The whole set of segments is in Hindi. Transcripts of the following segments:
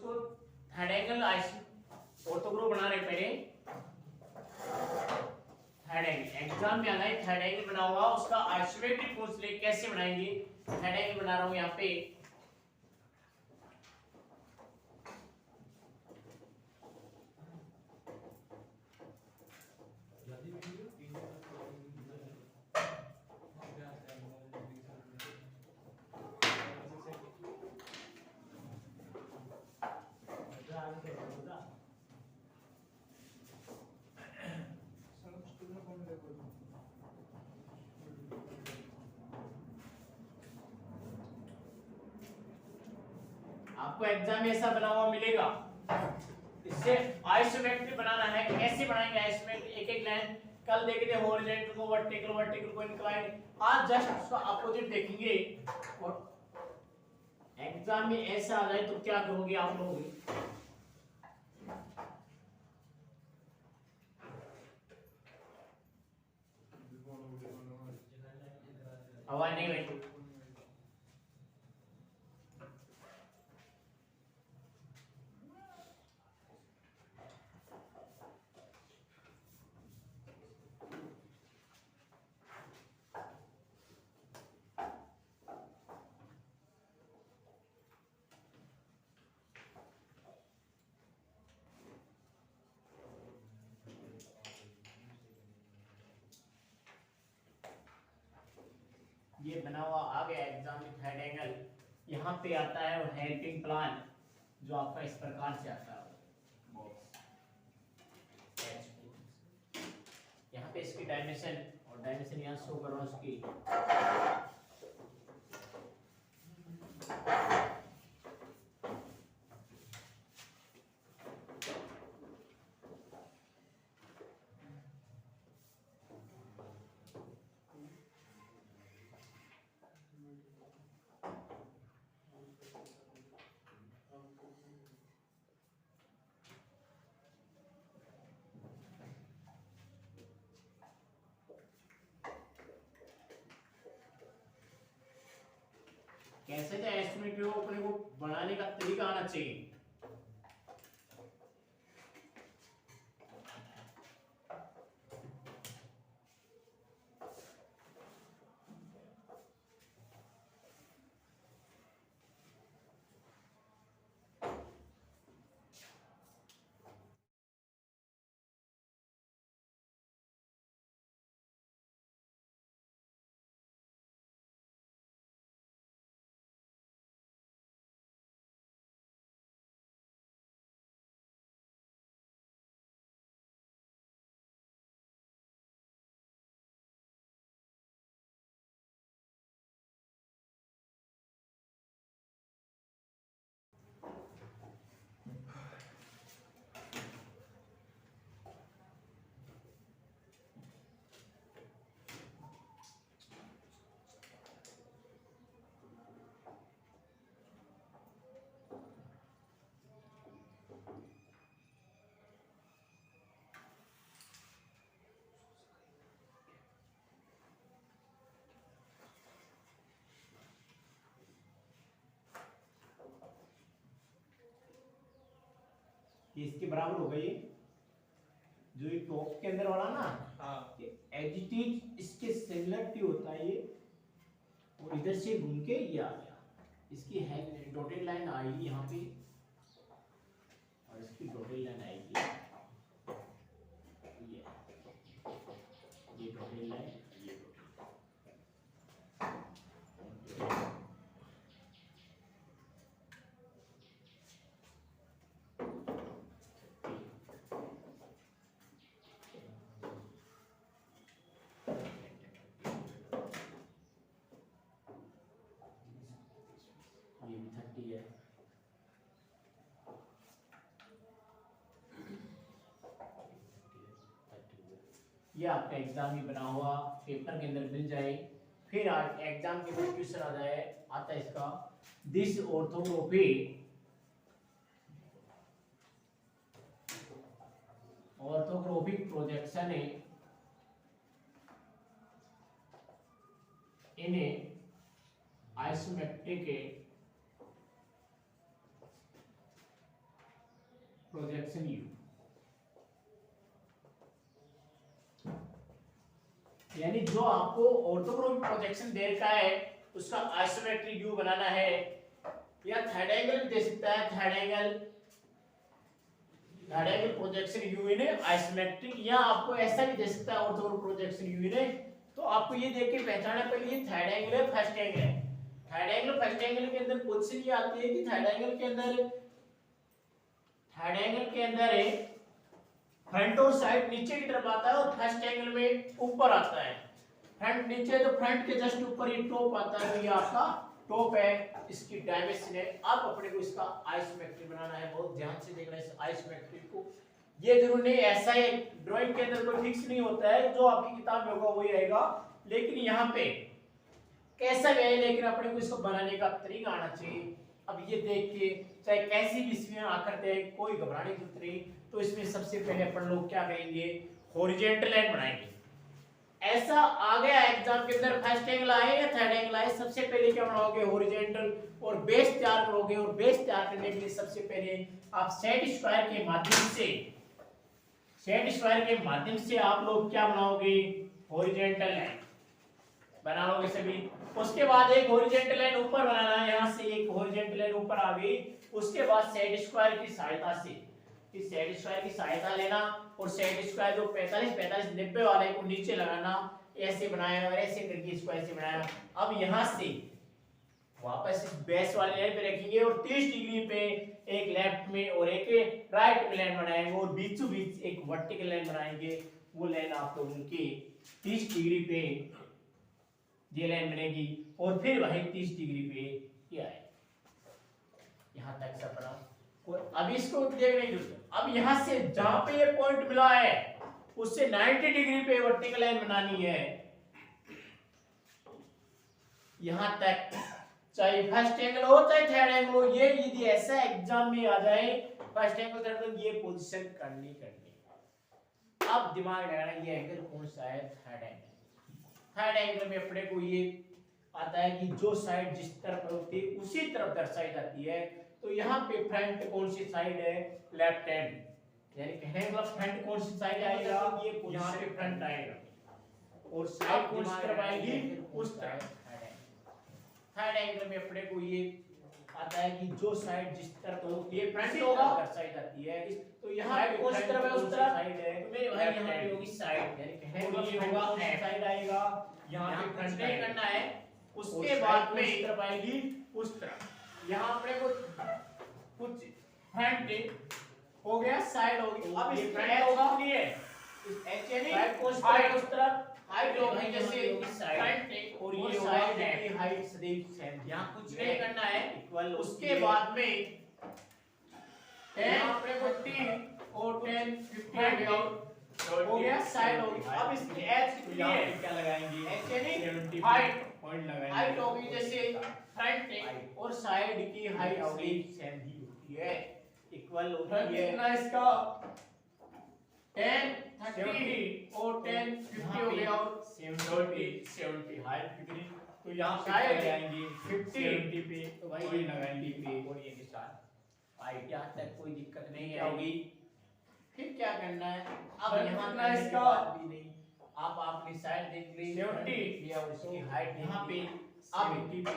उसको थर्ड एंगल ऑर्थोग्राफ बना रहे पहले। थर्ड एंगल एग्जाम में आना है, थर्ड एंगल बना हुआ उसका आइसोमेट्रिक पूछ ले कैसे बनाएंगे। थर्ड एंगल बना रहा हूं यहाँ पे, आपको एग्जाम में ऐसा बना हुआ मिलेगा। इससे आइसोमेट्रिक बनाना है, कैसे बनाएंगे आइसोमेट्रिक, एक एक लाइन कल देखे थे हॉरिजॉन्टल को वर्टिकल, वर्टिकल को इंक्लाइन, आज जस्ट उसका अपोजिट देखेंगे। और एग्जाम में ऐसा आ जाए तो क्या करोगे आप लोग? आवाज नहीं बैठी। ये बना हुआ आ गया एग्जाम में थर्ड एंगल। यहाँ पे आता है वो हेल्पिंग प्लान, जो आपका इस प्रकार से आता है बॉक्स। यहाँ पे इसकी डायमेंशन, और डायमेंशन यहाँ शो करो उसकी। कैसे जो एस्टिमेट हो अपने को बनाने का तरीका आना चाहिए। ये इसके बराबर हो गई, जो ये टॉप के अंदर वाला ना, हाँ, ये एडिटिव इसके सिमिलरिटी होता है ये, और इधर से घूम के ये आ गया। इसकी है डॉटेड लाइन आएगी यहाँ पे, और इसकी डॉटेड लाइन आएगी ये डॉटेड लाइन, ये भी 30 है। ये आपका एग्जाम ही बना हुआ पेपर के अंदर मिल जाए। फिर आज एग्जाम के बाद क्वेश्चन आ जाए, आता है इसका, this orthographic projection in isometric projection you, यानी जो आपको ऑर्थोगोनल प्रोजेक्शन दे रखा है उसका आइसोमेट्रिक व्यू बनाना है, या थर्ड एंगल दे सकता है, third angle projection you in isometric, या आपको ऐसा भी दे सकता है ऑर्थोगोनल प्रोजेक्शन यू इन। तो आपको ये देख के पहचानना पहले ये थर्ड एंगल है फर्स्ट एंगल है। थर्ड एंगल फर्स्ट एंगल के अंदर पोजीशन ये आती है कि थर्ड एंगल के अंदर है फ्रंट और साइड नीचे की तरफ आता है, और फर्स्ट एंगल में ऊपर आता है। फ्रंट नीचे, तो फ्रंट के जस्ट ऊपर ये टॉप आता है, तो ये आपका टॉप है, इसकी डायमेंशन है। अब अपने को इसका आइसोमेट्रिक बनाना है, बहुत ध्यान से देखना है इस आइसोमेट्रिक को। ये जरूर नहीं ऐसा है, ड्राइंग के अंदर कोई फिक्स नहीं होता है, जो आपकी किताब में होगा वही आएगा, लेकिन यहाँ पे कैसा भी है, लेकिन अपने को इसको बनाने का तरीका आना चाहिए। अब ये देख के चाहे कैसी भी इसमें आकृति है, कोई घबराने की जरूरत नहीं। तो इसमें सबसे पहले अपन लोग क्या करेंगे, हॉरिजॉन्टल लाइन बनाएंगे। ऐसा आ गया एग्जाम के अंदर, फर्स्ट एंगल आए या थर्ड एंगल आए, सबसे पहले क्या बनाओगे, हॉरिजॉन्टल, और बेस तैयार करोगे। और बेस तैयार करने के लिए सबसे पहले आप सेट स्क्वायर के माध्यम से आप लोग क्या बनाओगे, हॉरिजॉन्टल लाइन बनाओगे सभी। उसके बाद एक हॉरिजॉन्टल लाइन ऊपर बनाना है, यहाँ से एक हॉरिजॉन्टल लाइन ऊपर आ गई। उसके बाद सेट स्क्वायर की सहायता लेना, और सेट स्क्वायर जो 45 90 वाले को नीचे लगाना, ऐसे बनाया और ऐसे करके इसको ऐसे बनाया। अब यहाँ से वापस इस बेस वाले लाइन पे रखेंगे, और 30 डिग्री पे एक लेफ्ट में और एक राइट में लाइन बनाएंगे, और बीचों बीच एक वर्टिकल लाइन बनाएंगे। वो लाइन आप लोगों की 30 डिग्री पे ये लाइन बनेगी, और फिर वही 30 डिग्री पे ये आए। यहाँ तक सब बना। और अब इसको देखने की जरूरत है। अब यहाँ से जहां पे ये पॉइंट मिला है उससे 90 डिग्री पे वर्टिकल लाइन बनानी है, यहाँ तक, चाहे फर्स्ट एंगल हो चाहे थर्ड एंगल हो। ये यदि ऐसा एग्जाम में आ जाए फर्स्ट एंगल थर्ड एंगल, ये पोजीशन करनी। अब दिमाग लगाना, ये एंगल कौन सा है, थर्ड एंगल में अपने को ये आता है कि जो साइड जिस तरफ होती है उसी तरफ दर्शाई जाती है। तो यहाँ पे फ्रंट कौन सी साइड है, लेफ्ट हैंड, यानी कहने का मतलब फ्रंट कौन सी साइड आएगा, ये यहाँ पे फ्रंट आएगा, और साइड कौन सी तरफ आएगी, उस तरफ। थर्ड एंगल में अपने को ये आता है कि जो साइड जिस तरफ होती है फ्रंट होगा दर्शाई जाती है। तो यहाँ पे कौन सी तरफ है, उस तरफ साइड है, तो मेरे भाई यहाँ पे होगी साइड, यानी कहने का मतलब ये होगा साइड आएगा, यहाँ पे फ्रंट नहीं करना है। उसके बाद में इस तरफ आएगी, उस तरफ। यहाँ अपने को कुछ फ्रंट हो गया, साइड होगी। अब इस फ्रंट होगा नहीं है, इस एच यानी साइड को उस तरफ, हाइट होगी जैसे इस साइड, और ये साइड की हाइट सदैव सेम। यहाँ कुछ नहीं करना है, इक्वल। उसके बाद में 10 अपने को 3 और 10 50 हो गया, साइड होगी। अब इसकी एच कितनी है, क्या लगाएंगे, एच यानी हाइट, पॉइंट लगाएंगे। हाइट होगी जैसे फ्रंट और साइड की हाइट होगी सेम ही होती है, इक्वल होती है। कितना इसका 10 30 और 10 50 हो गया, और 70 हाइट कितनी, तो यहाँ साइड लगाएंगे 50 70 पे, तो भाई ये लगाएंगे पे, और ये के साथ हाइट। यहाँ तक कोई दिक्कत नहीं आएगी। फिर क्या करना है, अब यहाँ करने इसका बात भी नहीं, आप अपनी साइड देख लीजिए 70 या उसकी हाइट यहाँ पे, अब 70 पे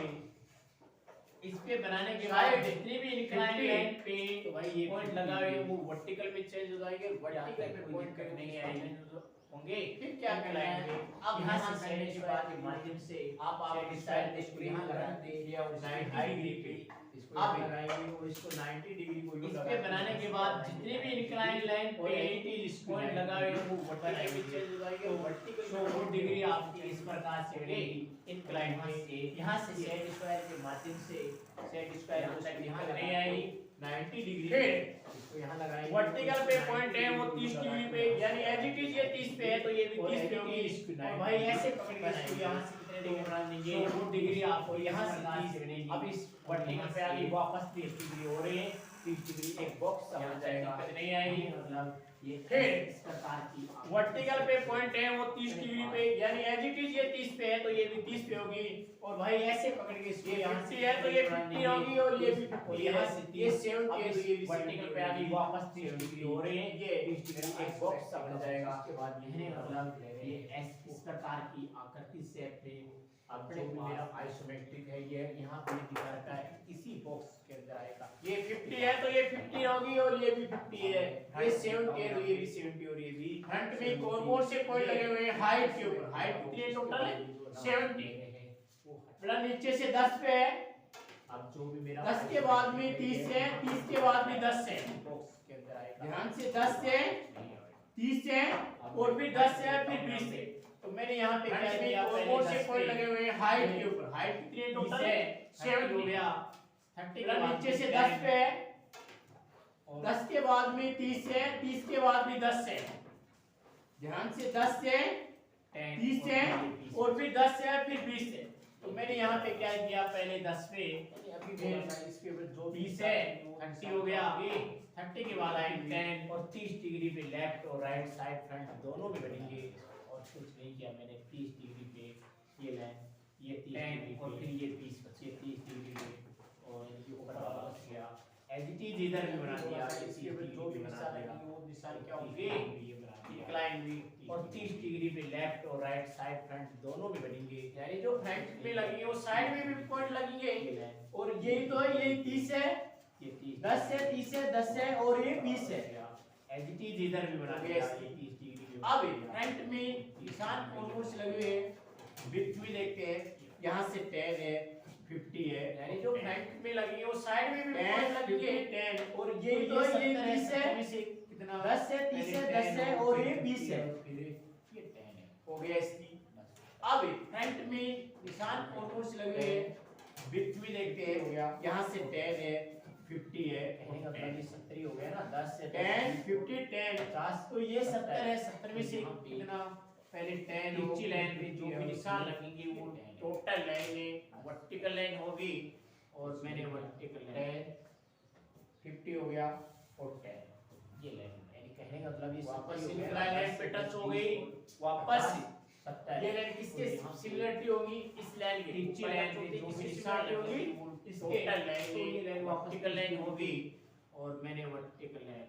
इस पे बनाने के बाद जितनी भी इंक्लाइन लाइन पे तो भाई ये पॉइंट लगाए वो वर्टिकल में चेंज हो जाएंगे, वर्टिकल पे पॉइंट नहीं आएंगे होंगे। फिर क्या करना है, अब यहाँ से सेट स्क्वायर के माध्यम से आप आपकी साइड इसको यहाँ लगाते हैं, या उस 90 डिग्री पे इसको आप लगाएंगे, और इसको 90 डिग्री को इस पे बनाने के बाद जितने भी इंक्लाइन लाइन पे 80 पॉइंट लगाए वो वर्टिकल में चेंज हो जाएंगे, वर्टिकल 100 डिग्री आपकी इस प्रकार से बनेगी इंक्लाइन से। यहाँ से सेट स्क्वायर के माध्यम से सेट स्क्वायर को साइड यहाँ नहीं आएगी 90 डिग्री पे, इसको यहाँ लगाएंगे। वर्टिकल पे पॉइंट है वो 30 डिग्री पे, यानी एज इट इज ये 30 पे है तो ये भी 30 पे होगी। और भाई ऐसे पकड़िए इसको, यहाँ से कितने डिग्री बना देंगे 100 डिग्री आपको यहाँ से 30 बनेगी। अब इस वर्टिकल पे आगे वापस 30 डिग्री हो रही है, 30 डिग्री एक बॉक्स सा बन जाएगा, दिक्कत नहीं आएगी। मतलब ये फिर इस प्रकार की वर्टिकल पे पॉइंट है वो 30 डिग्री पे, यानी एज इट इज ये 30 पे है तो ये भी 30 पे होगी, और भाई ऐसे पकड़ के इसको यहाँ से है तो ये 50 होगी और ये भी 50 यहाँ है, से ये 70 है तो ये भी वर्टिकल पे आगे वापस 30 डिग्री हो रहे हैं, ये 30 डिग्री एक बॉक्स सा बन जाएगा। उसके बाद यह मतलब ये इस प्रकार की आकृति से अपने अब जो भी मेरा आइसोमेट्रिक है ये यहाँ पे दिखा रखा है इसी बॉक्स के अंदर आएगा, ये 50 है तो ये 50 होगी और ये भी 50 है, ये 70 है तो ये भी 70 और ये भी। फ्रंट में कौन से पॉइंट लगे हुए हैं हाइट के ऊपर, हाइट कितनी है टोटल है 70, मतलब नीचे से 10 पे है, अब जो भी मेरा 10 के बाद में 30 है, 30 के बाद में 10 है, बॉक्स के अंदर आएगा, ध्यान से 10 है 30 है और फिर 10 है फिर 20 है, तो मैंने यहाँ पे क्या किया कौन से पॉइंट लगे हुए हैं हाइट के ऊपर, हाइट कितनी है टोटल है 70 हो गया, 30 के नीचे से 10 पे है, 10 के बाद में 30 है, 30 के बाद में 10 है, ध्यान से 10 है 30 है और फिर 10 है फिर 20 है, तो मैंने यहाँ पे क्या किया पहले 10 पे अभी इसके ऊपर जो 20 है 30 हो गया, 30 के बाद आए 10 और 30 डिग्री पे लेफ्ट और राइट साइड फ्रंट दोनों में बनेंगे, और कुछ नहीं किया मैंने 30 डिग्री पे ये लाइन ये 30 डिग्री और फिर ये 20 बचे 30 डिग्री पे और ये ऊपर वापस गया एज इट इज इधर भी बना दिया, इसके ऊपर जो भी निशान है वो निशान क्या होंगे इंक्लाइन भी, और 30 डिग्री पे लेफ्ट और राइट साइड फ्रंट दोनों में बनेंगे, यानी जो फ्रंट में लगेंगे वो साइड में भी पॉइंट लगेंगे, और यही तो है यही 30 है ये 10 है 30 है 10 है और ये 20 है एज इट इज इधर भी बना दिया ये 30 डिग्री। अब फ्रंट में निशान कौन से लगे हुए हैं विड्थ में देखते हैं, यहाँ से 10 है 50 है, यानी जो फ्रंट में लगेंगे वो साइड में भी पॉइंट लगेंगे 10 और यही तो ये 30 है कितना 10 है 30 है 10 है और ये 20 है, फिर ये 10 है हो गया इसकी। अब फ्रंट में निशान कौन से लगे हुए हैं विड्थ में देखते हैं, यहाँ से 10 है 50 है कहने का मतलब 70 हो गया ना, 10 से 10 50 10 50 तो ये 70 है, 70 में से कितना पहले 10 नीचे लाइन पे जो भी निशान लगेंगे वो टोटल लाइन है वर्टिकल लाइन होगी, और मैंने वर्टिकल लाइन 50 हो गया और 10 ये लाइन, यानी कहने का मतलब ये वापस इंक्लाइन लाइन पे टच हो गई, वापस 70 ये लाइन किसके सिमिलरिटी होगी इस लाइन की नीचे लाइन पे जो भी निशान होगी इसके लाइन तो ये लाइन वर्टिकल लाइन होगी, और मैंने वर्टिकल लाइन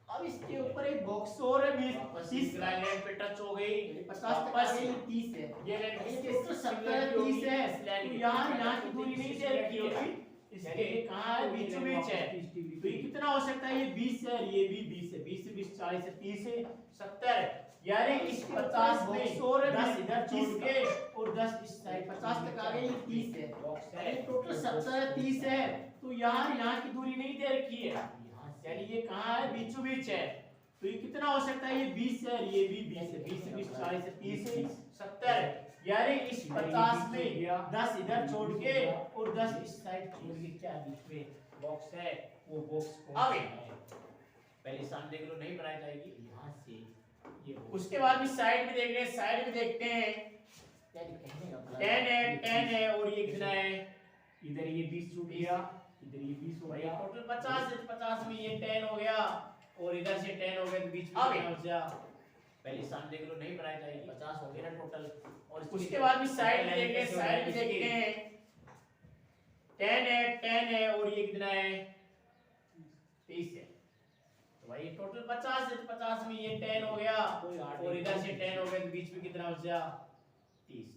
अब इसके ऊपर एक बॉक्स और है 20 लाइन पे टच हो गई 50 तक 30 है, ये लाइन इसके तो 70 30 है, तो यहाँ की दूरी नहीं दे रखी होगी, इसके कहां है बीचों बीच है, तो ये कितना हो सकता है ये 20 है ये भी 20 है, 20 से 20 40 से 30 है 70, यानी इस 50 में 10 इधर छोड़ के और 10 इस साइड 50 तक आ गए ये 30 है, यानी टोटल 70 30 है, तो यहाँ की दूरी नहीं दे रखी है, यानी ये कहाँ है बीचों बीच है, तो ये कितना हो सकता है ये 20 है ये भी 20 है, 20 से 20 40 से 30 है 70, यानी इस 50 में 10 इधर छोड़ के और 10 इस साइड छोड़ के क्या बीच में बॉक्स है वो बॉक्स आगे पहले सामने देख लो नहीं बनाई जाएगी यहाँ से ये, उसके बाद भी साइड में देख रहे हैं, साइड में देखते हैं 10 है और ये कितना है इधर ये 20 छूट गया इधर ये 20 हो गया, टोटल 50 है, 50 में ये 10 हो गया और इधर से 10 हो गया तो बीच में हो गया, पहले सामने देख लो नहीं बनाई जाएगी 50 हो गया ना टोटल, और उसके बाद भी साइड में देखते हैं 10 है और ये कितना है 30 है, तो भाई टोटल 50 है, 50 में ये 10 हो गया और इधर से 10 हो गया तो बीच में कितना हो गया 30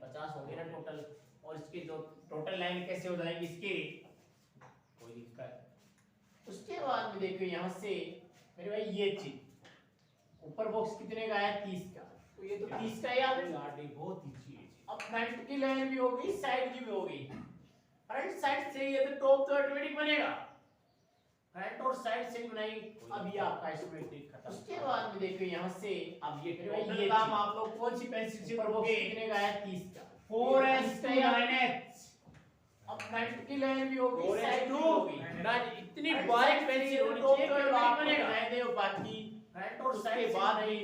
50 हो गया ना टोटल, और इसके जो टोटल लाइन कैसे हो जाएगी इसकी कोई दिक्कत। उसके बाद में देखो यहाँ से मेरे भाई ये चीज ऊपर बॉक्स कितने का है 30 का, तो ये तो 30 का यार बहुत इजी है, अब फ्रंट की लाइन भी होगी साइड की भी होगी, फ्रंट साइड से ये तो टॉप तो ऑटोमेटिक बनेगा, फ्रंट और साइड से बनाई, अब ये आपका आइसोमेट्रिक खत्म। उसके बाद में देखो यहाँ से अब ये काम आप लोग कौन सी पेंसिल से करोगे, कितने का है 30 का 4s का या 9h, अब फ्रंट की लाइन भी होगी साइड भी होगी ना, इतनी बारीक पेंसिल होनी चाहिए कि आप बनेगा दे बाकी फ्रंट और उसके साइड बाद भी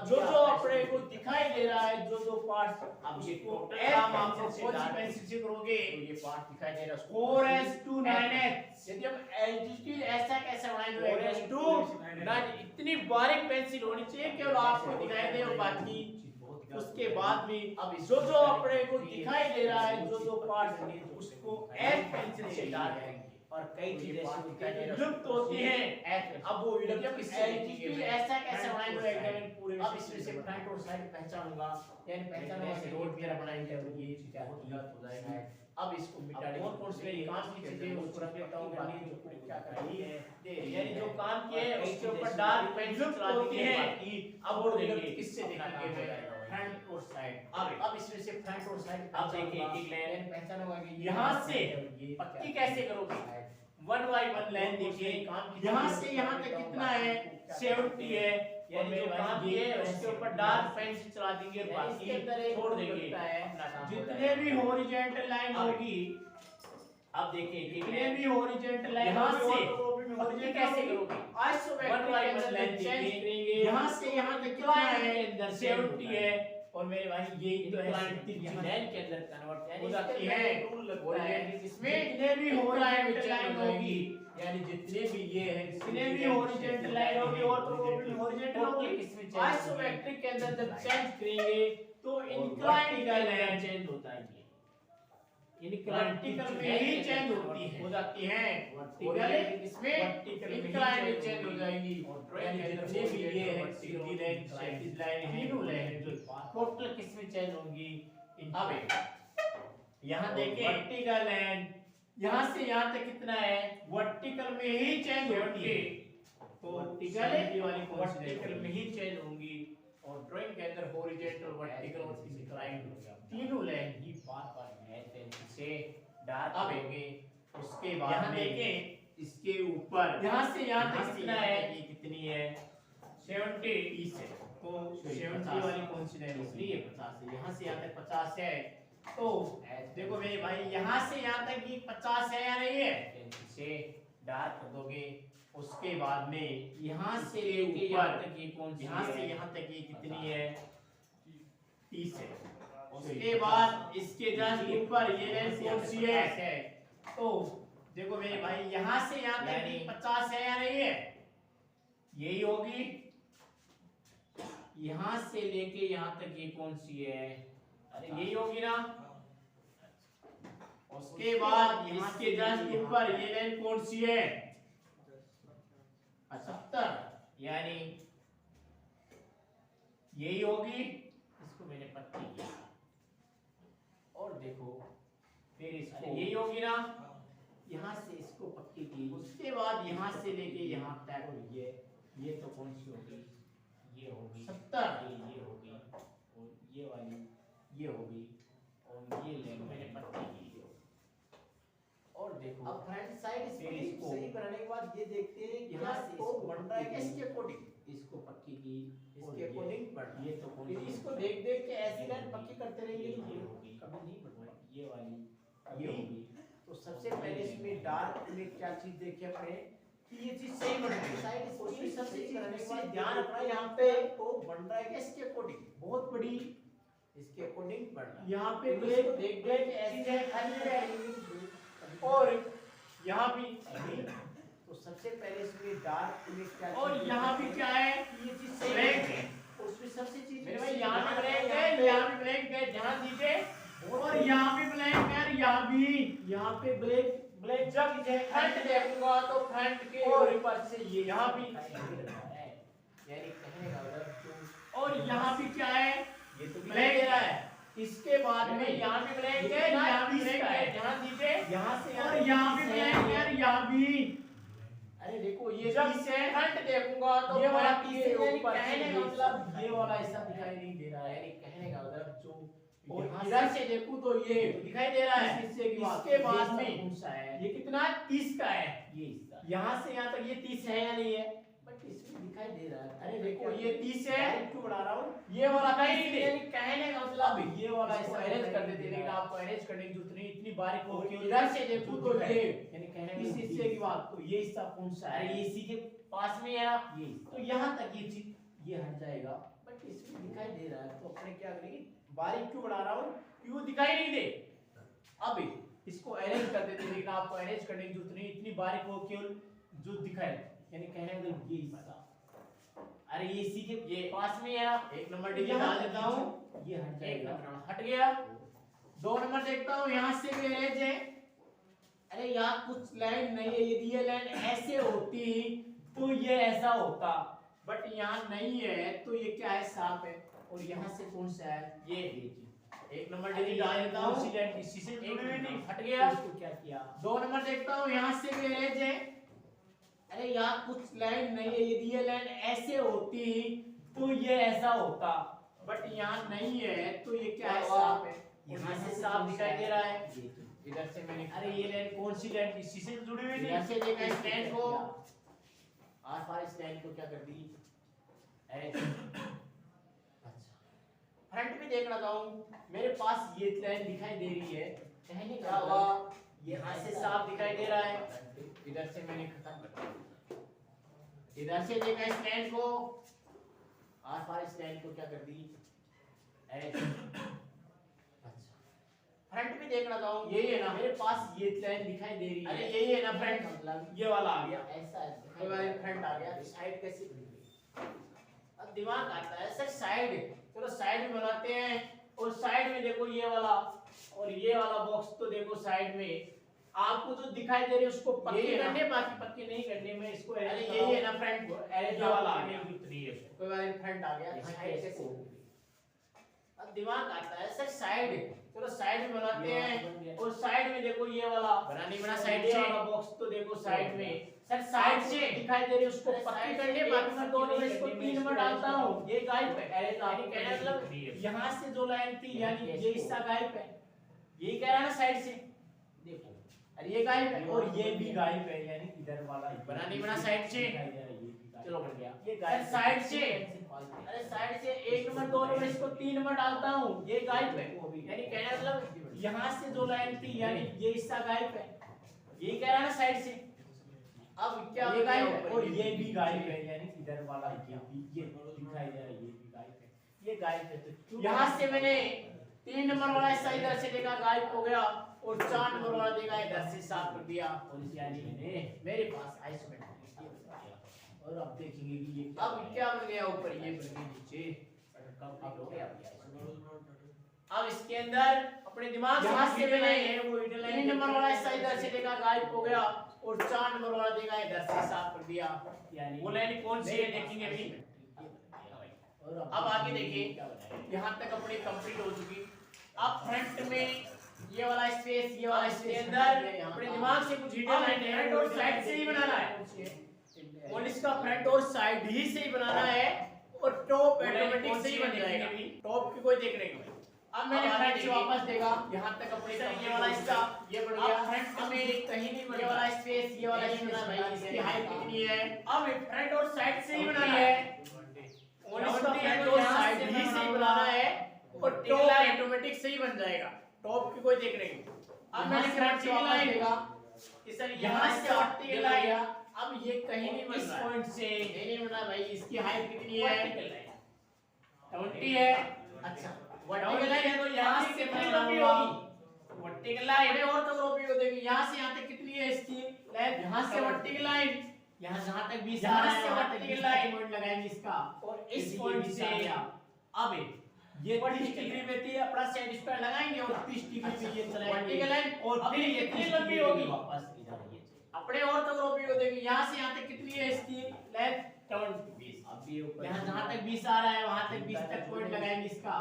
जो जो अपने को दिखाई दे रहा है, जो जो पार्ट अब ये उसको टोटल एस काम पेंसिल आपको से कौन सी डाल पेंसिल से करोगे तो ये पार्ट दिखाई दे रहा है 4s2 9h। यदि हम एलजीटी ऐसा कैसे बनाएंगे 4s2 9, इतनी बारीक पेंसिल होनी चाहिए केवल आपको दिखाई दे, और बाकी उसके बाद भी अब जो जो अपने को दिखाई दे रहा है, जो जो पार्ट उसको एस पेंसिल से डाल देंगे। और कई चीजें ऐसी दिखाई दे रही लुप्त होती हैं। अब वो विलुप्त किससे एलजीटी ऐसा कैसे बनाएंगे एग्जामिन पूरे अब इसमें से फ्रंट और साइड पहचानूंगा, यानी पहचानूंगा कि रोड मेरा बनाएंगे तो ये क्या गलत हो जाएगा। अब इसको मिटा देंगे। कौन से काम की चीजें उसको रख देता हूं, बाकी जो क्या करनी है यानी जो काम किए उसके ऊपर डार्क पेंसिल चला देंगे बाकी अब छोड़ वो देंगे। किससे देखेंगे फ्रंट और साइड। अब इसमें से फ्रंट और साइड अब देखिए एक लाइन पहचान होगा कि यहाँ से पक्की कैसे करोगे, 1 by 1 लाइन देखिए, यहाँ से यहाँ तक कितना है 70 है, यानी जो काम किए उसके ऊपर डार्क पेंसिल चला देंगे और बाकी छोड़ देंगे। जितने भी हॉरिजॉन्टल लाइन होगी, अब देखिए जितने भी हॉरिजॉन्टल लाइन यहाँ से पक्की कैसे करोगे, 1 by 1 लाइन चेंज करेंगे, यहाँ से यहाँ तक कितना है 70 है, और मेरे भाई ये तो है लाइन के अंदर कन्वर्ट हो जाती है। इसमें जितने भी हॉरिजॉन्टल लाइन होगी, यानी जितने भी ये है जितने भी हॉरिजॉन्टल लाइन होगी और प्रोबेबली हॉरिजॉन्टल होगी, आइसोमेट्रिक के अंदर जब चेंज करेंगे तो इंक्लाइंड का लाइन चेंज होता है, वर्टिकल में ही चेंज होती है, हो जाती है वर्टिकल, इसमें इंक्लाइंड चेंज हो जाएगी। यानी जितने भी ये है सीधी लाइन क्षैतिज लाइन है, तीनों लाइन जो टोटल किसमें चेंज होंगी। अब यहाँ देखिए वर्टिकल लाइन यहाँ से यहाँ तक कितना है, वर्टिकल में ही चेंज होती है, तो वर्टिकल में ही चेंज होंगी। और ड्राइंग के अंदर हॉरिजॉन्टल वर्टिकल और इंक्लाइंड तीनों लाइन ही बार-बार पेंसिल से डार्क होंगे। उसके बाद यहाँ देखें इसके ऊपर यहाँ से यहाँ तक कितना है, ये कितनी है 70 30 है, तो 70 वाली कौन सी लाइन होगी, ये 50 है, यहाँ से यहाँ तक 50 है, तो देखो मेरे भाई यहाँ से यहाँ तक ये 50 है या नहीं है, पेंसिल से डार्क कर दोगे। उसके बाद में यहाँ से लेके यहाँ तक ये कौन सी, यहाँ से यहाँ तक ये कितनी है 30 है। उसके बाद इसके जस्ट ऊपर ये लाइन कौन सी है, तो देखो मेरे भाई यहाँ से यहाँ तक ये 50 है या नहीं है, यही होगी। यहाँ से लेके यहाँ तक ये कौन सी है, अरे यही होगी ना। उसके बाद इसके जस्ट ऊपर ये लाइन कौन सी है 70, यानी यही होगी। इसको मैंने पट्टी किया और देखो फिर इसको यही होगी ना, यहाँ से इसको पक्की की। उसके बाद यहाँ से लेके यहाँ तक ये तो कौन सी होगी, ये होगी 70, ये होगी और ये वाली ये होगी और ये लाइन मैंने पट्टी की। और देखो अब फ्रंट साइड इसको सही बनाने के बाद ये देखते हैं कि यहाँ से इसको बन रहा है कि इसके अकॉर्डिंग, इसको पक्की की, इसके अकॉर्डिंग बढ़ ये तो कौन फिर सी इसको होगी? देख देख के ऐसी लाइन पक्की करते रहेंगे तो ये ये होगी, कभी नहीं बढ़ पाएगी। ये वाली ये ये होगी। होगी। तो सबसे पहले इसमें डार्क में क्या चीज देखे अपने कि ये चीज सही बन रही है, साइड उसमें सबसे चीज करने के बाद ध्यान रखना है यहाँ पे तो बन रहा है कि इसके अकॉर्डिंग, बहुत बड़ी इसके अकॉर्डिंग बढ़ रहा है। यहाँ पे तो इसको देख देख के ऐसे है और यहाँ भी तो सबसे पहले इसमें डार्क में क्या और चीज़ यहाँ भी है? क्या है, ये चीज सही ब्लैक है है। और उसमें सबसे चीज मेरे भाई यहाँ भी ब्लैक है, यहाँ भी ब्लैक है, ध्यान दीजिए। और यहाँ भी ब्लैक है, यहाँ भी, यहाँ पे ब्लैक ब्लैक। जब फ्रंट देखूंगा तो फ्रंट के और ऊपर से ये यहाँ भी, यानी कहने का मतलब और यहाँ भी क्या है, ये तो ब्लैक दे रहा है। इसके बाद में यहाँ भी ब्लैक है, यहाँ भी ब्लैक है, ध्यान दीजिए। यहाँ से और यहाँ भी ब्लैक है, यहाँ भी। अरे देखो ये जब पीस से फ्रंट देखूंगा तो ये वाला फ्रंट पीस के है, यानी ऊपर कहने का से मतलब ये वाला हिस्सा दिखाई नहीं दे रहा है, यानी कहने का मतलब जो और यहाँ इधर से देखूं तो ये दिखाई दे रहा है। इस हिस्से की बात इसके बाद ये में कौन सा है, ये कितना 30 का है, ये हिस्सा यहाँ से यहाँ तक ये 30 है या नहीं है, बट इसमें दिखाई दे रहा है। अरे देखो ये 30 है, क्यों बना रहा हूँ? ये वाला कहीं नहीं दे, कहने का मतलब अब ये वाला इसको इसका अरेंज कर नहीं देते, दिख लेकिन रहा है। आपको अरेंज करने की जरूरत नहीं, इतनी बारीक हो कि इधर इधर से देखो तो दिखाई। ये यानी कहने का इस मतलब हिस्से की बात, तो ये हिस्सा कौन सा है? अरे ये इसी के पास में है ना, ये तो यहाँ तक ये चीज ये हट जाएगा, बट इसमें दिखाई दे रहा है, तो अपने क्या करेंगे, बारीक क्यों बना रहा हूँ? क्यों दिखाई नहीं दे। अब इसको अरेंज कर देते, लेकिन आपको अरेंज करने की जरूरत नहीं, इतनी बारीक हो केवल जो दिखाए, यानी कहने का मतलब ये हिस्सा, अरे ये इसी के ये पास में है ना, एक नंबर डिग्री यहाँ डाल देता हूँ, ये हट एक जाएगा। नंबर हट गया। 2 नंबर देखता हूँ, यहाँ से भी अरेंज है, अरे यहाँ कुछ लाइन नहीं है, यदि ये लाइन ऐसे होती तो ये ऐसा होता, बट यहाँ नहीं है, तो ये क्या है, सांप है। और यहाँ से कौन सा है, ये चीज। एक नंबर डिग्री डाल देता हूँ, कौन सी लाइन इसी से एक मिनट हट तो गया। इसको क्या किया? 2 नंबर देखता हूँ, यहाँ से भी अरेंज है, अरे यहाँ कुछ लाइन नहीं है, यदि ये लाइन ऐसे होती तो ये ऐसा होता, बट यहाँ नहीं है, तो ये क्या है, सांप है। यहाँ से सांप दिखाई दे रहा है, इधर से मैंने, अरे ये लाइन कौन सी लाइन, इसी से जुड़ी हुई नहीं, से देखा इस लाइन को, आस पास इस लाइन को क्या कर दी, अच्छा फ्रंट में देख रहा हूँ, मेरे पास ये लाइन दिखाई दे रही है, कहने का हुआ, यहाँ से सांप दिखाई दे रहा है, इधर से मैंने खत्म कर दिया, इधर से देखा इस लाइन को, आस पास इस लाइन को क्या कर दी, फ्रंट में देख रहा हूँ, यही है ना, मेरे पास ये लाइन दिखाई दे रही है, अरे यही है ना फ्रंट, मतलब ये वाला आ गया, ऐसा है वाला फ्रंट आ गया, साइड कैसे बनी गई। अब दिमाग आता है सर साइड, चलो साइड में बनाते हैं, और साइड में देखो ये वाला और ये वाला बॉक्स, तो देखो साइड में आपको जो दिखाई दे रही है उसको पक्के करने, बाकी पक्के नहीं करने में, इसको अरे यही है ना फ्रंट को, अरे ये वाला आ गया, कोई वाला फ्रंट आ गया, साइड कैसे बनी गई। अब दिमाग आता है सर साइड, चलो साइड में बनाते हैं, और साइड में देखो ये वाला बना नहीं बना, साइड से वाला बॉक्स, तो देखो साइड में सर साइड से दिखाई दे रही है उसको पक्की करने, बाकी मैं दोनों में इसको 3 नंबर डालता हूं, ये गायब है, अरे तो आपको कहना मतलब यहां से जो लाइन थी, यानी ये हिस्सा गायब है, यही कह रहा है ना साइड से, देखो अरे ये गायब है और ये भी गायब है, यानी इधर वाला बना नहीं बना साइड से, चलो बन गया, ये गायब साइड से, अरे साइड से 1 नंबर 2 नंबर इसको 3 नंबर डालता हूं, ये गायब है, यानी कहना मतलब यहां से जो लाइन थी, यानी ये हिस्सा गायब है, यही कह रहा है ना साइड से। अब क्या ये गायब है और ये भी गायब है, यानी इधर वाला ये दिखाई दे रहा है, ये भी गायब है, ये गायब है, तो यहां से मैंने 3 नंबर वाला हिस्सा इधर से देखा गायब हो गया, और 4 नंबर वाला देखा इधर से साफ कर दिया, और यानी मैंने मेरे पास आइसोमेट्रिक और अब देखेंगे कि ये अब क्या बन गया, ऊपर ये बन गया, नीचे अब हो गया। अब इसके अंदर अपने दिमाग से मैंने वो 3 नंबर वाला हिस्सा इधर से देखा गायब हो गया, और 4 नंबर वाला देखा इधर से साफ कर दिया, यानी वो लाइन कौन सी है देखेंगे अभी। और अब आगे देखिए, यहाँ तक अपनी कंप्लीट हो चुकी। अब फ्रंट में ये वाला स्पेस, ये वाला स्पेस अंदर अपने दिमाग से कुछ हिडन लाइन है, फ्रंट और साइड से ही बनाना है, और इसका फ्रंट और साइड ही से ही बनाना है, और टॉप ऑटोमेटिक से ही बन जाएगा, टॉप की कोई देखने को। अब मैंने फ्रंट से वापस देखा, यहाँ तक अपने ये वाला हिस्सा ये बन गया, फ्रंट में कहीं नहीं बना, ये वाला स्पेस, ये वाला स्पेस भाई, इसकी हाइट कितनी है, अब फ्रंट और साइड से ही बनाना है, और इसका फ्रंट और साइड ही से ही बनाना है, और टॉप ऑटोमेटिक से ही बन जाएगा, टॉप की कोई देखने को। अब मैंने फ्रंट से वापस देखा, इस यहाँ से वर्टिकल लाइन, अब ये कहीं नहीं बन रहा, इस पॉइंट से नहीं बना भाई, इसकी हाइट कितनी है, 20 है, अच्छा वर्टिकल लाइन है, तो यहाँ से कितनी लंबी होगी, वर्टिकल लाइन है, और तो लंबी हो जाएगी, यहाँ से यहाँ तक कितनी है इसकी लेंथ, यहाँ से वर्टिकल लाइन, यहाँ जहाँ तक 20 आ रहा है वहाँ तक वर्टिकल लाइन पॉइंट लगाएंगे इसका, और इस पॉइंट से अब ये 30 डिग्री पे थी, अपना सेट स्क्वायर लगाएंगे, और 30 डिग्री पे ये चलाएंगे वर्टिकल लाइन, और फिर ये कितनी लंबी होगी, वापस इधर ये अपने और तो लंबी हो जाएगी, यहाँ से यहाँ तक कितनी है इसकी लेंथ 20, अब भी ऊपर यहाँ जहाँ तक 20 आ रहा है वहाँ तक 20 तक पॉइंट लगाएंगे इसका,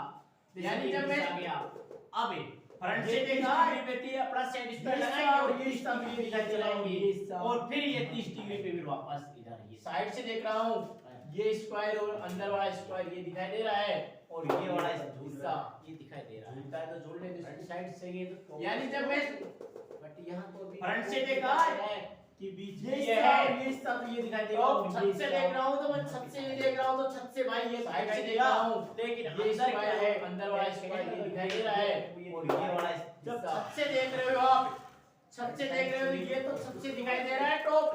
यानी जब मैं गया अब फ्रंट से देखा अपना सेट स्क्वायर लगाएंगे, और ये हिस्सा भी इधर चलाएंगे, और फिर ये 30 डिग्री पे भी वापस इधर ये साइड से देख रहा हूँ, ये स्क्वायर और अंदर वाला स्क्वायर ये दिखाई दे रहा है, और ये वाला हिस्सा ये दिखाई दे रहा है, तो जोड़ने के साइड से ये तो, यानी जब मैं बट यहाँ तो भी फ्रंट से देखा कि बीच ये ये है। है ये सब ये दिखाई देगा। तो छत से देख रहा हूँ तो मैं छत से ये देख रहा हूँ तो छत से भाई ये साइड साइड से से देख देख रहा रहा हूँ। हूँ, लेकिन ये अंदर स्क्वायर क्या है, है, अंदर वाला स्क्वायर ये दिखाई दे रहा है। और ये वाला जब छत से देख रहे हो आप, छत से देख रहे हो ये तो छत से दिखाई दे रहा है टॉप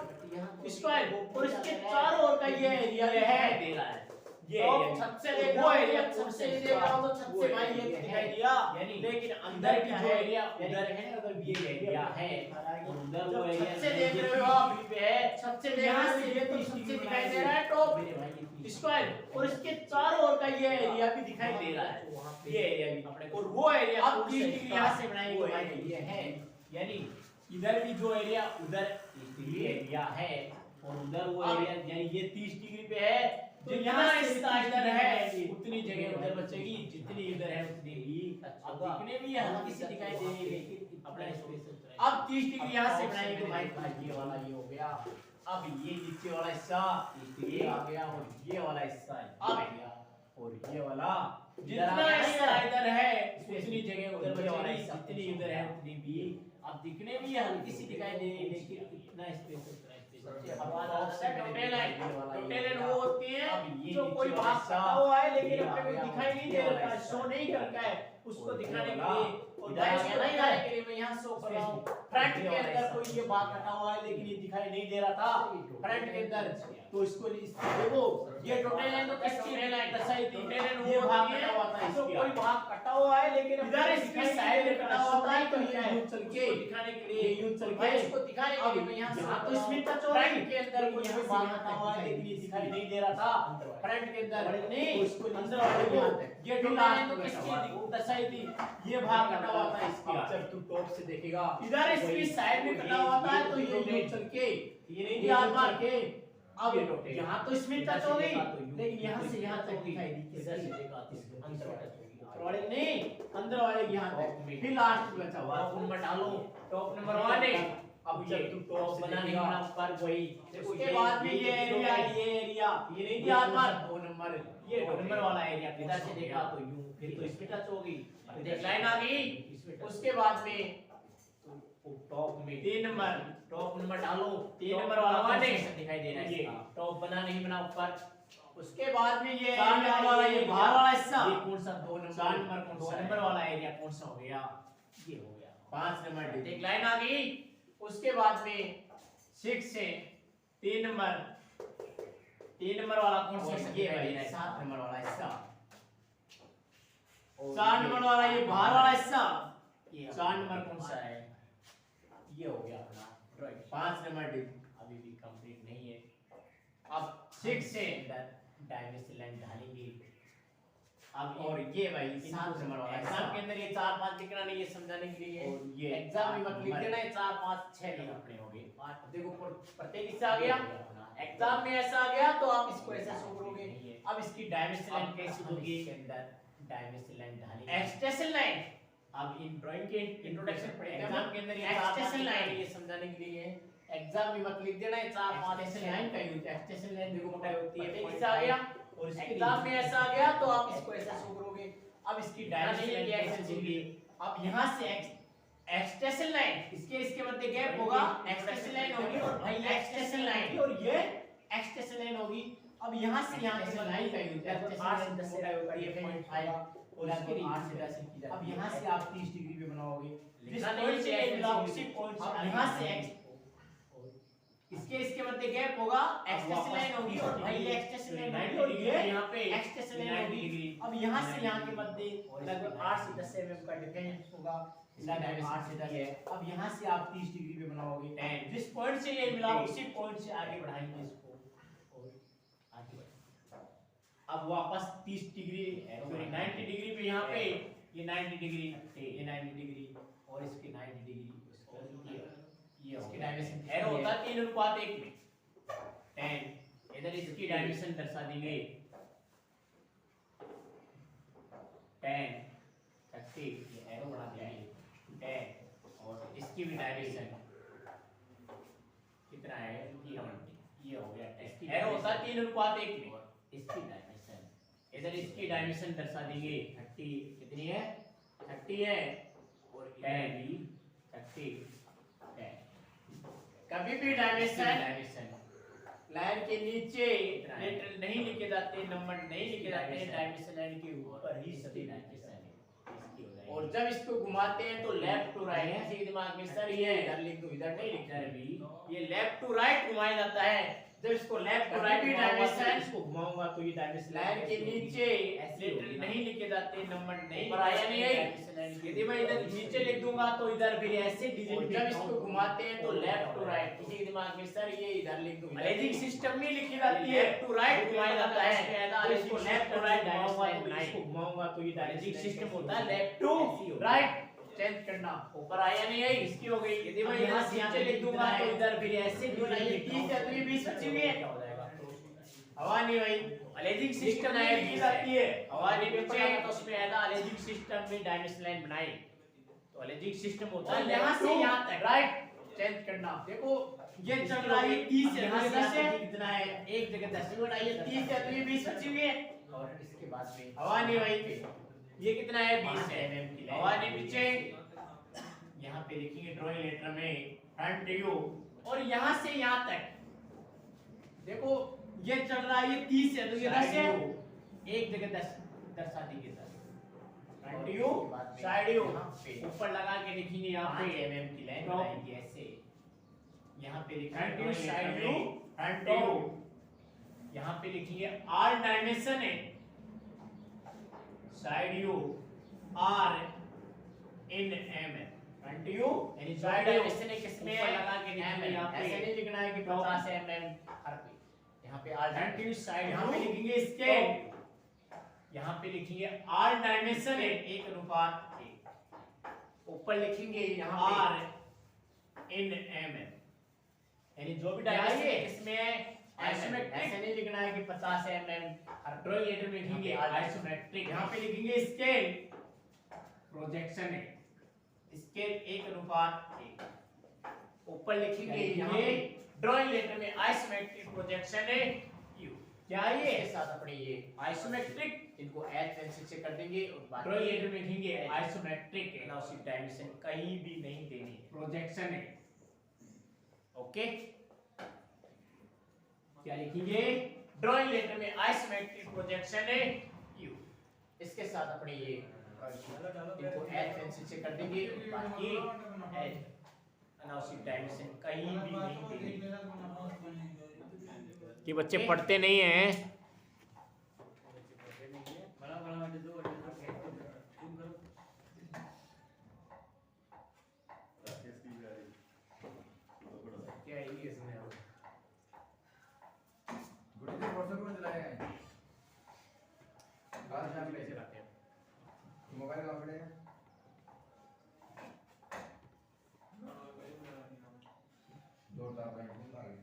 स्क्वायर, और इसके चारों ओर का ये एरिया है दे रहा है। तो छत से देख रहा हूँ, छत से ये देख रहा हूँ तो छत से भाई ये दिखाई दिया, यानी लेकिन अंदर की क्या जो है, एरिया उधर उधर है ना, उधर ये एरिया है और उधर वो जब एरिया छत से देख रहे हो आप, छत से देख रहे हो ये तो छत से दिखाई दे रहा है टॉप स्क्वायर, और इसके चारों ओर का ये एरिया भी दिखाई दे रहा है, ये एरिया भी अपने, और वो एरिया आप 30 डिग्री यहाँ से बनाएंगे भाई, ये है, यानी इधर भी जो एरिया उधर ये एरिया है और उधर वो एरिया, यानी ये 30 डिग्री पे है। तो जितना यहाँ इसका इधर है उतनी जगह उधर बचेगी, जितनी इधर है उतनी ही अब दिखने भी हल्की सी दिखाई देगी, लेकिन अपना स्पेस अब 30 डिग्री यहाँ से बनाएंगे तो भाई ये वाला ये हो गया। अब ये नीचे वाला हिस्सा ये आ गया और ये वाला हिस्सा अब आ गया और ये वाला जितना हिस्सा इधर है उतनी जगह उधर बचेगी, जितनी इधर है उतनी भी अब दिखने भी हल्की सी दिखाई देगी, लेकिन इतना स्पेस टोटल लाइन वो होती है अब ये जो कोई नीचे वाला भाग हिस्सा, कटा हुआ है लेकिन ये आ अपने को गया, दिखाई नहीं ये दे वाला रहा है, हिस्सा शो नहीं करता है, उसको और दिखाने के ये वाला, लिए, और इधर गाइस आ को गया नहीं ना, आने के लिए मैं यहाँ शो कर रहा हूँ। फ्रंट के अंदर कोई ये भाग कटा हुआ है लेकिन ये दिखाई नहीं दे रहा था फ्रंट के अंदर, तो इसको देखो ये टोटल लाइन तो किसकी लाइन दर्शाई थी, ये भाग कटा हुआ था, इसको कोई भाग कटा हुआ है लेकिन इधर इसकी साइड में कटा हुआ था, तो ये यूं चल के दिखाने के लिए, यूं चल के इसको दिखाने के लिए मैं यहाँ तो इसमें टच हो रहा है के अंदर कोई भाग कटा हुआ है लेकिन ये दिखाई नहीं दे रहा था फ्रंट के अंदर, नहीं उसको अंदर वाले को ये टोटल लाइन तो किसकी दर्शाई थी, ये भाग कटा हुआ था इसका, जब तू टॉप से देखेगा इधर इसकी साइड में कटा हुआ था, तो ये यूं चल के ये नहीं दिया मार के, अब यहाँ तो इसमें टच हो गई लेकिन यहाँ से यहाँ तक दिखाई दी, इधर से देखा अंदर वाले नहीं अंदर वाले यहाँ तक, फिर लास्ट में बचा हुआ टॉप नंबर डालो, टॉप नंबर 1 अब जब तू टॉप बना नहीं बना बना पर वही उसके बाद में ये एरिया ये नहीं दिया मार 2 नंबर ये 2 नंबर वाला एरिया इधर से देखा तो यूं, फिर तो इसमें टच होगी, देख लाइन आ गई, उसके बाद में टॉप में 3 नंबर टॉप नंबर डालो, 3 नंबर वाला वाले दिखाई दे रहा है ये इसका, टॉप बना नहीं बना ऊपर, उसके बाद में ये 4 नंबर वाला ये बाहर वाला हिस्सा, ये कौन सा 2 नंबर 4 नंबर कौन सा 2 नंबर वाला एरिया कौन सा हो गया, ये हो गया 5 नंबर एक लाइन आ गई, उसके बाद में 6 से 3 नंबर वाला कौन सा ये भाई 7 नंबर वाला हिस्सा, 4 नंबर वाला ये बाहर वाला हिस्सा, ये 4 नंबर कौन सा है, ये हो गया अपना ड्राइंग, 5 नंबर डी, अभी भी कंप्लीट नहीं है। अब 6 से डायमेंशन लाइन ढालेंगे, अब और ये भाई 7 नंबर वाला एग्जाम के अंदर ये 4 5 लिखना नहीं है, समझाने के लिए, और ये एग्जाम में मत लिख देना है 4 5 6 ये लिखना, अपने हो गए, देखो प्रत्येक हिस्सा आ गया, एग्जाम में ऐसा आ गया तो आप इसको ऐसे शो करोगे, अब इसकी डायमेंशन लाइन कैसी होगी, के अंदर डायमेंशन लाइन ढालेंगे, एक्सटेंशन लाइन, अब इन ड्राइंग के इंट्रोडक्शन पढ़ेगा एग्जाम के अंदर ये एक्सटेंशन 4 लाइन लाइन ये समझाने के लिए, एग्जाम में मत लिख देना है 4 5 एक्सटेंशन लाइन लाइन का यूज, एक्सटेंशन लाइन देखो मोटा होती है, प्रत्येक हिस्सा आ गया, और इसके एग्जाम में ऐसा आ गया तो आप इसको ऐसे शो करोगे, अब इसकी डायमेंशन लाइन कैसे होगी, अब यहाँ से एक्सटेंशन लाइन इसके मध्य गैप होगा, एक्सटेंशन लाइन होगी और भाई एक्सटेंशन लाइन और ये एक्सटेंशन लाइन होगी, अब यहाँ से यहाँ के लाइन का यूज, 8 से 10 से होती है 0.5 और इसके 8 से 10 की, अब यहाँ से आप 30 डिग्री पे बनाओगे, जिस पॉइंट से ये मिला उसी पॉइंट से यहाँ से इसके मध्य गैप होगा, एक्सटेंशन लाइन होगी और भाई ये एक्सटेंशन लाइन होगी और ये यहाँ पे एक्सटेंशन लाइन होगी, अब यहाँ से यहाँ के मध्य लगभग 8 से 10 mm का डिफरेंस होगा, लगभग 8 से 10 है, अब यहाँ से आप 30 डिग्री पे बनाओगे, जिस पॉइंट से ये मिला उसी पॉइंट से आगे बढ़ाएंगे इसको और आगे बढ़ाएंगे, अब वापस 30 डिग्री सॉरी 90 डिग्री पे यहाँ पे ये 90 डिग्री ये 90 डिग्री और इसके 90 डिग्री ये इसकी डायमेंशन एरो होता है 3:1 में 10, इधर इसकी डायमेंशन दर्शा दी गई 10 30, ये एरो बना दिया है 10 और इसकी भी डायमेंशन कितना है, ये हो गया, इसकी एरो होता है 3:1 में, इसकी डायमेंशन इधर इसकी डायमेंशन दर्शा दी गई 30, कितनी है 30 है और 10 भी 30 10 कभी भी डायमेंशन लाइन के नीचे लेटर नहीं लिखे जाते, नंबर नहीं लिखे जाते हैं, डायमेंशन लाइन के ऊपर ही सभी डायमेंशन है। और जब इसको घुमाते हैं तो लेफ्ट टू राइट, किसी के दिमाग में सर ये इधर लिख दो, इधर नहीं लिखना है भी, ये लेफ्ट टू राइट घुमाया जाता है। जब इसको लेफ्ट टू राइट डायमेंशन, इसको घुमाऊंगा तो ये डायमेंशन लाइन के नीचे लेटर नहीं लिखे जाते, नंबर नहीं लिखे जाते हैं। यदि मैं इधर नीचे लिख दूंगा तो इधर फिर ऐसे डिजिट, जब इसको घुमाते हैं तो लेफ्ट टू राइट, किसी के दिमाग में सर ये इधर लिख दो, अरेंजिंग सिस्टम में लिखी जाती है, टू राइट घुमाया जाता है। इसको लेफ्ट टू राइट घुमाऊंगा तो ये अरेंजिंग सिस्टम होता है लेफ्ट टू राइट। चेंज करना, ऊपर आया नहीं है, इसकी हो गई। यदि मैं यहाँ से नीचे लिख दूंगा तो इधर फिर ऐसे 30 है तो ये 20 बची हुई है, हवा नहीं भाई, अलेजिंग सिस्टम में लिखी जाती है, हवा नहीं बचे तो उसमें ऐसा अलेजिंग सिस्टम में डायमेंशन लाइन बनाई तो अलेजिंग सिस्टम होता है यहाँ से यहाँ तक, राइट। चेंज करना, देखो ये चल रहा है 30 है, यहाँ से कितना है, एक जगह 10 मिनट आई है, 30 है तो ये 20 बची हुई है, और इसके बाद में हवा नहीं भाई, ये कितना है 20 है, हवा नहीं पीछे, यहाँ पे लिखेंगे ड्राइंग लेटर में फ्रंट व्यू, और यहाँ से यहाँ तक देखो ये चल रहा है, ये 30 है तो ये 10 है, एक जगह 10 दर्शा देंगे 10 फ्रंट व्यू साइड व्यू, ऊपर लगा के लिखेंगे यहाँ पे एमएम की लाइन बनाएंगे ऐसे, यहाँ पे लिखेंगे front view side view front view, यहाँ पे लिखेंगे आर डायमेंशन है, side view are in M है, फ्रंट व्यू यानी साइड डायमेंशन है, किसमें लगा के लिखेंगे यहाँ पे, ऐसे नहीं लिखना है कि 50 एमएम हर पे, यहाँ पे आर फ्रंट व्यू साइड, यहाँ पे लिखेंगे स्केल, यहाँ पे लिखेंगे आर डायमेंशन है 1:1, ऊपर लिखेंगे यहाँ आर इन एम है, यानी जो भी डायमेंशन है इसमें आइसोमेट्रिक, ऐसे नहीं लिखना है कि 50 एमएम, हर ड्राइंग लेटर में लिखेंगे आइसोमेट्रिक, यहाँ पे लिखेंगे स्केल, प्रोजेक्शन है स्केल 1:1, ऊपर लिखेंगे यहाँ ड्राइंग लेटर में आइसोमेट्रिक प्रोजेक्शन है यू, क्या है ये इसके साथ अपने ये आइसोमेट्रिक, इनको एच पेंसिल से कर देंगे, और ड्राइंग लेटर में लिखेंगे आइसोमेट्रिक एनालिसिस डायमेंशन कहीं भी नहीं देनी, प्रोजेक्शन है, ओके। क्या लिखेंगे ड्राइंग लेटर में आइसोमेट्रिक प्रोजेक्शन है यू, इसके साथ अपने ये इनको एच पेंसिल से कर देंगे, बाकी एच एनालिसिस डायमेंशन कहीं भी नहीं देंगे, कि बच्चे पढ़ते नहीं हैं, मोबाइल कहाँ पड़ेगा? दो तार बैठ गए।